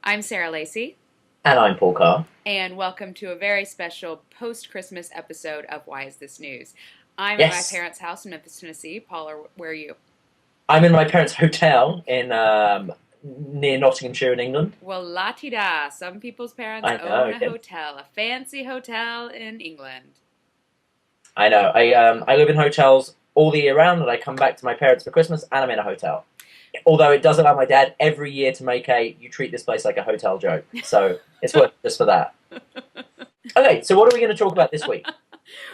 I'm Sarah Lacy, And I'm Paul Carr. and welcome to a very special post-Christmas episode of Why Is This News? I'm at my Yes, parents' house in Memphis, Tennessee. Paula, where are you? I'm in my parents' hotel in near Nottinghamshire in England. Well, la ti da. Some people's parents I own know, a yeah. hotel, a fancy hotel in England. I know. I live in hotels all the year round, and I come back to my parents for Christmas, and I'm in a hotel. Although it does allow my dad every year to make a "you treat this place like a hotel" joke, so it's worth it just for that. Okay, so what are we going to talk about this week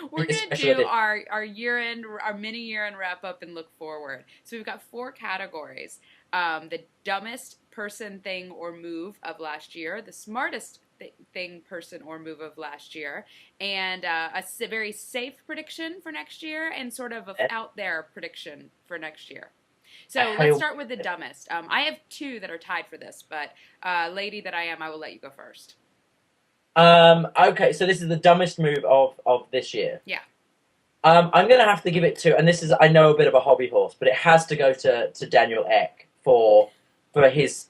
We're in this gonna special do edition? our year end, our mini year end wrap up and look forward. So we've got four categories: the dumbest person, thing, or move of last year, the smartest thing, person, or move of last year, and very safe prediction for next year, and sort of a Yeah, out there prediction for next year. I So let's hope- start with the dumbest. I have two that are tied for this, but lady that I am, I will let you go first. Okay, so this is the dumbest move of this year. Yeah. I'm going to have to give it to, and this is, I know, a bit of a hobby horse, but it has to go to Daniel Ek for his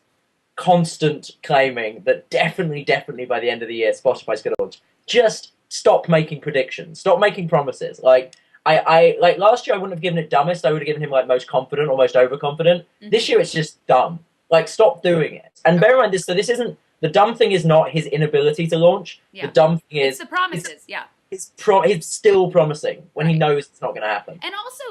constant claiming that definitely by the end of the year, Spotify's going to launch. Just stop making predictions. Stop making promises. Like last year, I wouldn't have given it dumbest. I would have given him like most confident or most overconfident. This year, it's just dumb. Like, stop doing it. And bear in mind this. So this isn't the dumb thing. Is not his inability to launch. The Yeah. dumb thing It's is the promises. Yeah. he's still promising when he Right. knows it's not going to happen. And also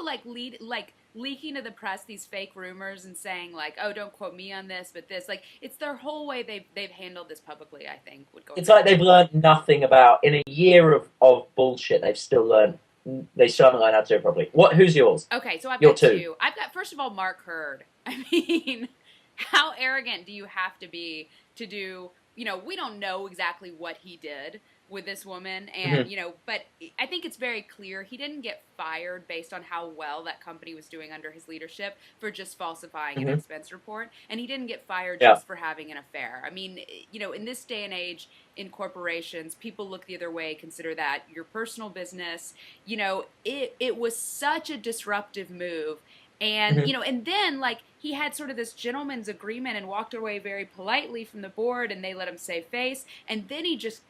leaking to the press these fake rumors and saying like, "Oh, don't quote me on this, but this." Like, it's their whole way they've handled this publicly, I think, would go. It's like they've learned nothing about in a year of bullshit. They still haven't learned how to do it properly. Who's yours? Okay, so I've Your got two. two. I've got, first of all, Mark Hurd. I mean, how arrogant do you have to be to do, we don't know exactly what he did with this woman, and, but I think it's very clear he didn't get fired based on how well that company was doing under his leadership for just falsifying an Hmm. expense report, and he didn't get fired Yeah. just for having an affair. I mean, in this day and age, in corporations, people look the other way, consider that your personal business. It was such a disruptive move. And, Hmm. and then, like, he had sort of this gentleman's agreement and walked away very politely from the board, and they let him save face. And then he just,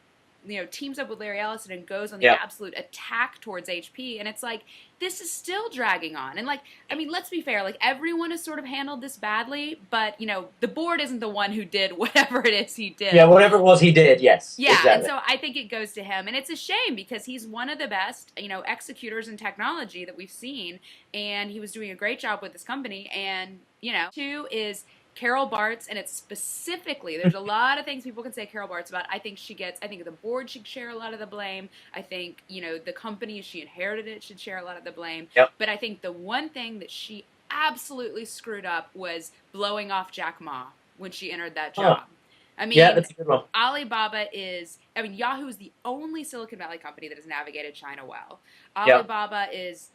teams up with Larry Ellison and goes on the Yeah. absolute attack towards HP. And it's like, this is still dragging on. And, like, I mean, let's be fair. Like, everyone has sort of handled this badly, but, the board isn't the one who did whatever it is he did. Yeah, whatever it was he did. Yes. Yeah, and Exactly. so I think it goes to him, and it's a shame because he's one of the best, executors in technology that we've seen, and he was doing a great job with this company. And two is Carol Bartz, and it's specifically, there's a lot of things people can say Carol Bartz about. I think the board should share a lot of the blame. I think the company she inherited it should share a lot of the blame. Yep. But I think the one thing that she absolutely screwed up was blowing off Jack Ma when she entered that job. I mean, Yeah, that's a good one. Yahoo is the only Silicon Valley company that has navigated China well. Yeah. Alibaba is,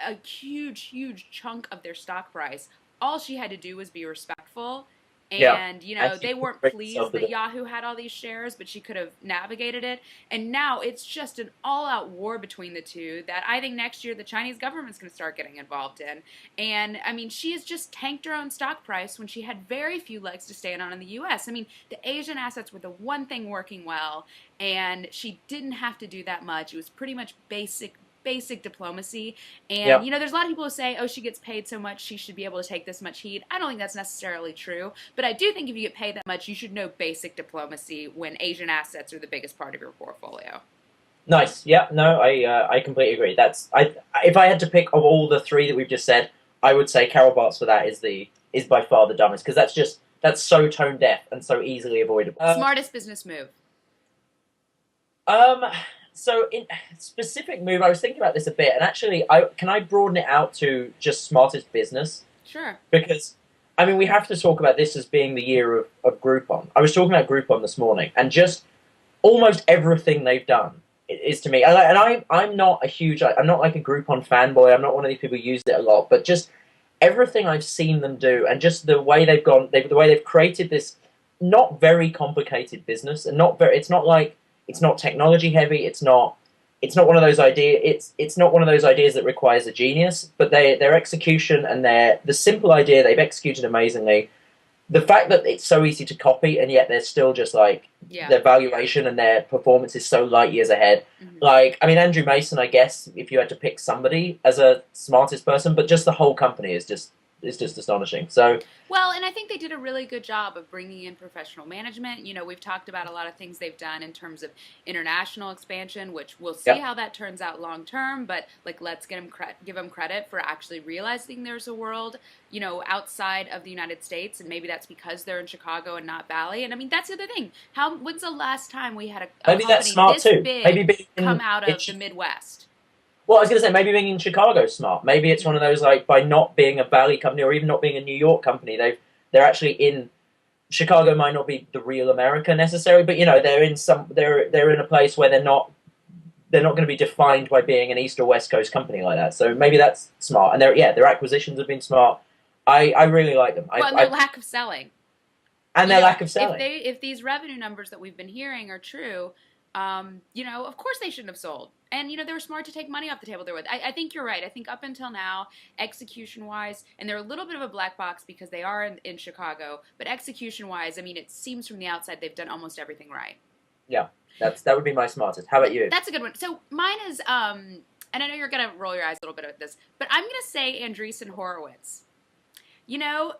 a huge chunk of their stock price. All she had to do was be respectful. Yeah. And, And she they weren't break pleased herself with that it. Yahoo had all these shares, but she could have navigated it. And now it's just an all-out war between the two that I think next year the Chinese government's going to start getting involved in. And, I mean, she has just tanked her own stock price when she had very few legs to stand on in the U.S. I mean, the Asian assets were the one thing working well, and she didn't have to do that much. It was pretty much basic diplomacy. And, Yeah. there's a lot of people who say, oh, she gets paid so much, she should be able to take this much heat. I don't think that's necessarily true. But I do think if you get paid that much, you should know basic diplomacy when Asian assets are the biggest part of your portfolio. Nice. Yeah. No, I completely agree. If I had to pick of all the three that we've just said, I would say Carol Bartz for that is by far the dumbest because that's so tone deaf and so easily avoidable. Smartest business move. So in specific move, I was thinking about this a bit, and actually, can I broaden it out to just smartest business? Sure. Because, I mean, we have to talk about this as being the year of Groupon. I was talking about Groupon this morning, and just almost everything they've done is to me, I'm not I'm not like a Groupon fanboy, I'm not one of these people who use it a lot, but just everything I've seen them do, and just the way the way they've created this not very complicated business, and it's not technology heavy. It's not one of those It's not one of those ideas that requires a genius. But their execution and the simple idea they've executed amazingly. the fact that it's so easy to copy and yet they're still just like Yeah. their valuation and their performance is so light years ahead. Hmm. Like, I mean, Andrew Mason, I guess, if you had to pick somebody as a smartest person, but just the whole company is just astonishing. So Well, and I think they did a really good job of bringing in professional management. You know, we've talked about a lot of things they've done in terms of international expansion, which we'll see yeah, how that turns out long term. But like, let's give them credit for actually realizing there's a world, you know, outside of the United States, and maybe that's because they're in Chicago and not Valley. And I mean, that's the other thing. When's the last time we had a maybe that's company smart this too. Maybe big being come out in of the Midwest? well, I was going to say maybe being in Chicago is smart. Maybe it's one of those like by not being a Valley company or even not being a New York company, they're actually in Chicago. Might not be the real America necessarily, but you know they're in a place where they're not going to be defined by being an East or West Coast company like that. So maybe that's smart. And their acquisitions have been smart. I really like them. Well, and their lack of selling. And their lack of selling. If these revenue numbers that we've been hearing are true, you know, of course they shouldn't have sold. And, you know, they were smart to take money off the table there with. I think you're right. I think up until now, execution-wise, and they're a little bit of a black box because they are in Chicago, but execution-wise, I mean, it seems from the outside they've done almost everything right. Yeah, that would be my smartest. How about you? That's a good one. So mine is, and I know you're going to roll your eyes a little bit at this, but I'm going to say Andreessen Horowitz. You know,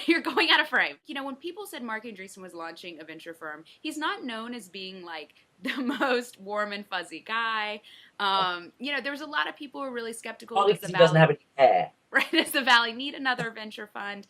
you're going out of frame. You know, when people said Mark Andreessen was launching a venture firm, he's not known as being like the most warm and fuzzy guy. You know, there was a lot of people who were really skeptical. Probably because he doesn't have any hair. Right, does the Valley need another venture fund?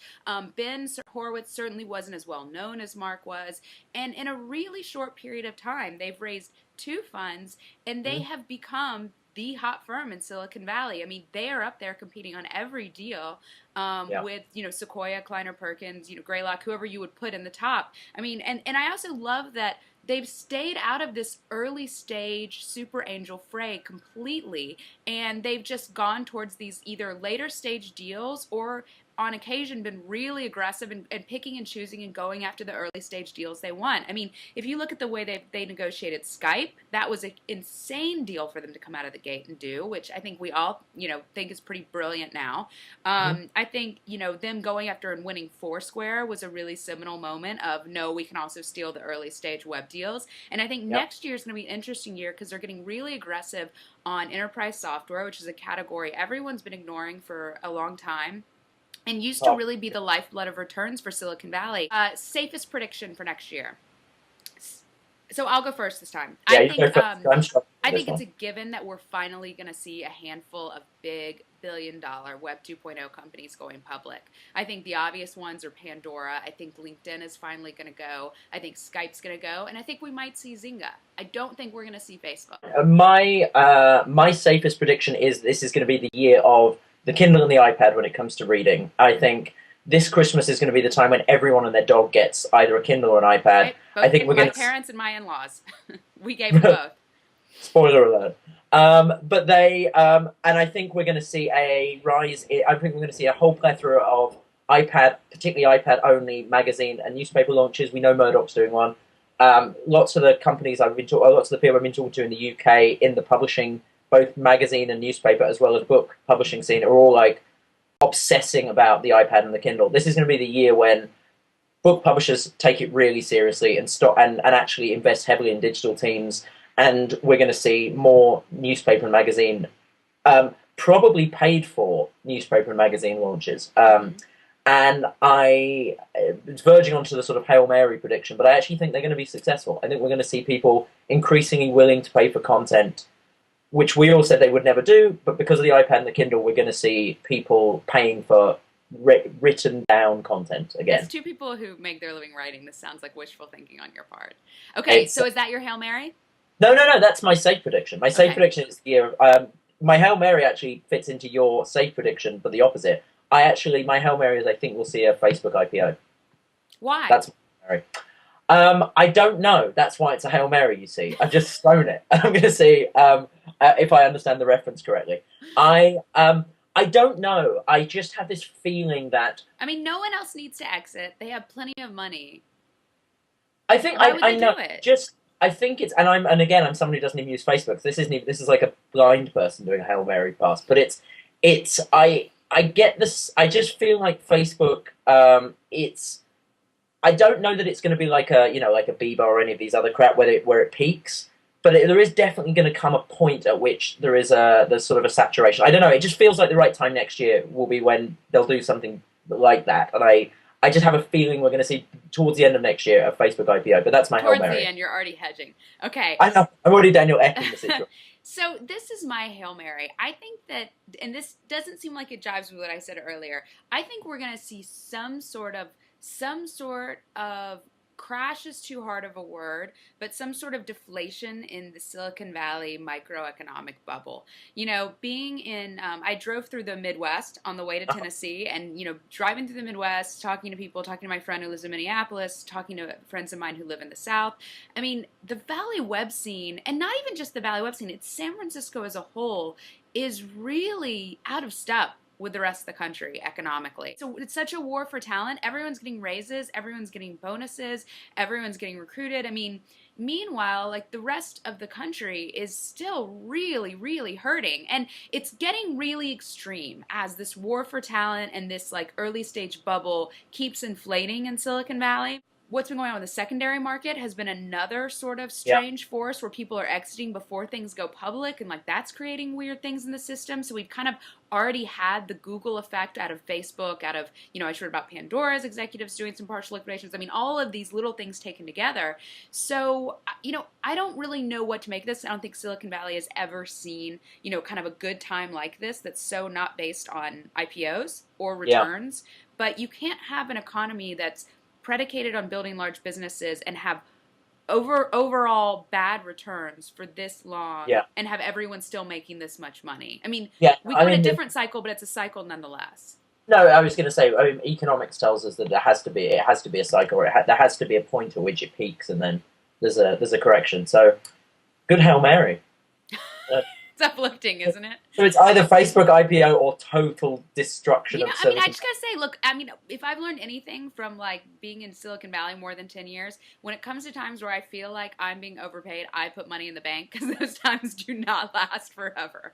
Ben Horowitz certainly wasn't as well known as Mark was. And in a really short period of time, they've raised 2 funds, and they have become the hot firm in Silicon Valley. I mean, they are up there competing on every deal with, you know, Sequoia, Kleiner Perkins, you know, Greylock, whoever you would put in the top. I mean, and I also love that they've stayed out of this early stage super angel fray completely, and they've just gone towards these either later stage deals or on occasion been really aggressive and picking and choosing and going after the early stage deals they want. I mean, if you look at the way they negotiated Skype, that was an insane deal for them to come out of the gate and do, which I think we all, you know, think is pretty brilliant now. I think, you know, them going after and winning Foursquare was a really seminal moment of, no, we can also steal the early stage web deals. And I think next year is going to be an interesting year because they're getting really aggressive on enterprise software, which is a category everyone's been ignoring for a long time and used to really be the lifeblood of returns for Silicon Valley. Safest prediction for next year. So I'll go first this time. Yeah, I think it's a given that we're finally going to see a handful of big billion-dollar Web 2.0 companies going public. I think the obvious ones are Pandora. I think LinkedIn is finally going to go. I think Skype's going to go. And I think we might see Zynga. I don't think we're going to see Facebook. My safest prediction is this is going to be the year of the Kindle and the iPad when it comes to reading. I think this Christmas is going to be the time when everyone and their dog gets either a Kindle or an iPad. Right? I think we're going to... My parents and my in-laws. We gave them both. Spoiler alert. But they, and I think we're going to see a rise. I think we're going to see a whole plethora of iPad, particularly iPad-only magazine and newspaper launches. We know Murdoch's doing one. Lots of the companies lots of the people I've been talking to in the UK in the publishing, both magazine and newspaper, as well as book publishing scene, are all like obsessing about the iPad and the Kindle. This is going to be the year when book publishers take it really seriously and stop and actually invest heavily in digital teams. And we're going to see more newspaper and magazine, probably paid for newspaper and magazine launches. And it's verging onto the sort of Hail Mary prediction, but I actually think they're going to be successful. I think we're going to see people increasingly willing to pay for content, which we all said they would never do, but because of the iPad and the Kindle, we're going to see people paying for written down content again. As 2 people who make their living writing, this sounds like wishful thinking on your part. Okay, so is that your Hail Mary? No, that's my safe prediction. My safe prediction is the year of... my Hail Mary actually fits into your safe prediction, but the opposite. My Hail Mary is I think we'll see a Facebook IPO. Why? That's my Hail Mary. I don't know. That's why it's a Hail Mary, you see. I've just thrown it. I'm going to see if I understand the reference correctly. I don't know. I just have this feeling that... I mean, no one else needs to exit. They have plenty of money. I think Why would they know. Do it? I think it's... And again, I'm someone who doesn't even use Facebook. So this is like a blind person doing a Hail Mary pass. But I get this. I just feel like Facebook. It's. I don't know that it's going to be like a like a Bieber or any of these other crap where it peaks, but there is definitely going to come a point at which there's sort of a saturation. I don't know. It just feels like the right time next year will be when they'll do something like that, and I just have a feeling we're going to see towards the end of next year a Facebook IPO. But that's my Hail Towards Mary. the end, you're already hedging. Okay. I know. I'm already Daniel Eking the situation. So this is my Hail Mary. I think that, and this doesn't seem like it jives with what I said earlier. I think we're going to see some sort of crash is too hard of a word, but some sort of deflation in the Silicon Valley microeconomic bubble. You know, being in, I drove through the Midwest on the way to Tennessee, and, you know, driving through the Midwest, talking to people, talking to my friend who lives in Minneapolis, talking to friends of mine who live in the South. I mean, the Valley web scene, and not even just the Valley web scene, it's San Francisco as a whole, is really out of step with the rest of the country economically. So it's such a war for talent. Everyone's getting raises, everyone's getting bonuses, everyone's getting recruited. I mean, meanwhile, like the rest of the country is still really, really hurting. And it's getting really extreme as this war for talent and this like early stage bubble keeps inflating in Silicon Valley. What's been going on with the secondary market has been another sort of strange force where people are exiting before things go public, and like that's creating weird things in the system. So we've kind of already had the Google effect out of Facebook, out of, you know, I heard about Pandora's executives doing some partial liquidations. I mean, all of these little things taken together. So, you know, I don't really know what to make of this. I don't think Silicon Valley has ever seen, you know, kind of a good time like this that's so not based on IPOs or returns. But you can't have an economy that's predicated on building large businesses and have overall bad returns for this long and have everyone still making this much money. I mean, we go in a different cycle, but it's a cycle nonetheless. No, I was going to say, I mean, economics tells us that it has to be a cycle, or there has to be a point at which it peaks, and then there's a correction. So, good Hail Mary. It's uplifting, isn't it? So it's either Facebook IPO or total destruction of I mean, I just gotta say, look, I mean, if I've learned anything from like being in Silicon Valley more than 10 years, when it comes to times where I feel like I'm being overpaid, I put money in the bank because those times do not last forever.